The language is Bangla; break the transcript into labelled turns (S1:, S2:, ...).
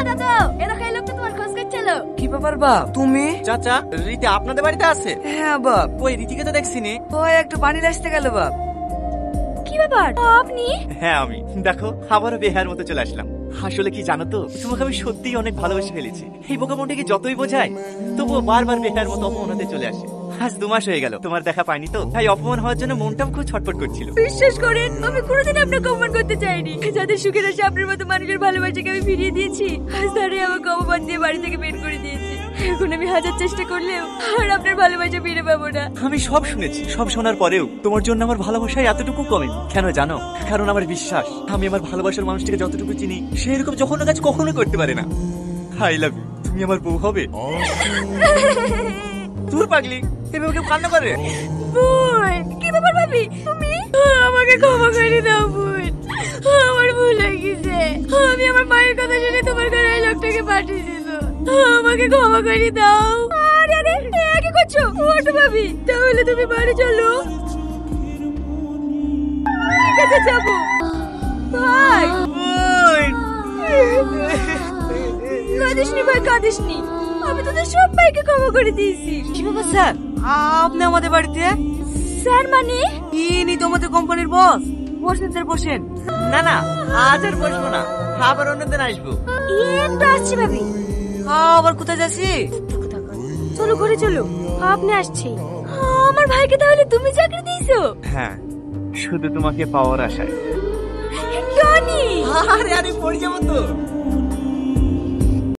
S1: দাদা, এরকম এই লোকটা তোমার খোঁজ করছিল।
S2: কি ব্যাপার বাপ, তুমি?
S3: চাচা, রীতি আপনাদের বাড়িতে আছে?
S2: হ্যাঁ বাপ।
S3: কই রীতিকে তো দেখছি নি।
S2: ওই একটু পানি আসতে গেল বাপ।
S1: কি ব্যাপার আপনি?
S3: হ্যাঁ আমি, দেখো আবারও বেহার মতো চলে আসলাম। আসলে কি জানো তো, তোমাকে আমি সত্যিই অনেক ভালোবেসে ফেলেছি। এই বোকা মনটাকে যতই বোঝায় তবুও বারবার বেহার মতো অপমান হতে চলে আসে। আজ 2 মাস হয়ে গেল তোমার দেখা পাইনি, তো তাই অপমান হওয়ার জন্য মনটাও খুব ছটফট করছিল।
S1: বিশ্বাস করেন, আমি কোনোদিন আপনাকে অপমান করতে চাইনি। যাদের সুখের আশা আপনার মতো মানুষের ভালোবাসাকে আমি ফিরিয়ে দিয়েছি, আজ তারাই আমাকে অপমান দিয়ে বাড়ি থেকে বের করে দিয়েছে। এখন আমি হাজার চেষ্টা করলেও আর আপনার ভালোবাসা ফিরে পাবো না।
S3: আমি সব শুনেছি, সব শোনার পরেও তোমার জন্য আমার ভালোবাসায় এতটুকু কমে কেন জানো? কারণ আমার বিশ্বাস, আমি আমার ভালোবাসার মানুষটিকে যতটুকু চিনি সে এরকম যখন কাজ কখনো করতে পারে না। আই লাভ ইউ, তুমি আমার বউ হবে। তুই পাগলি, এভাবে কেউ কান্না করে?
S1: বোন, কি ব্যাপার ভাবি তুমি? আমাকে ক্ষমা করে দাও বোন, আমার ভুল হয়ে গেছে। আমি আমার মায়ের কথা শুনে তোমার ঘরে এই লোকটাকে পাঠিয়ে দিল। আমাকে ক্ষমা করে দাও। আরে আরে, এ কি করছো? ওঠো ভাবি, তাহলে তুমি বাড়ি চলো। ঠিক আছে যাবো। ভাই কাঁদিসনি ভাই, কাঁদিসনি। আমি তোদের সবাইকে ক্ষমা করে দিয়েছি।
S2: কি ব্যাপার স্যার, আপনি আমাদের বাড়িতে?
S1: স্যার মানে?
S2: ইনি তোমাদের কোম্পানির বস। বসেন স্যার, বসেন।
S3: না না, আজ আর বসবো না, আবার অন্যদিন আসবো।
S1: একটু আসছি ভাবি।
S2: আবার কোথায় যাচ্ছি?
S1: চলো ঘরে চলো, আপনি আসছি। আমার ভাইকে তাহলে তুমি চাকরি দিয়েছো?
S3: হ্যাঁ, শুধু তোমাকে পাওয়ার আশায়।
S1: টনি,
S3: আরে আরে পড়ে যাবো তো।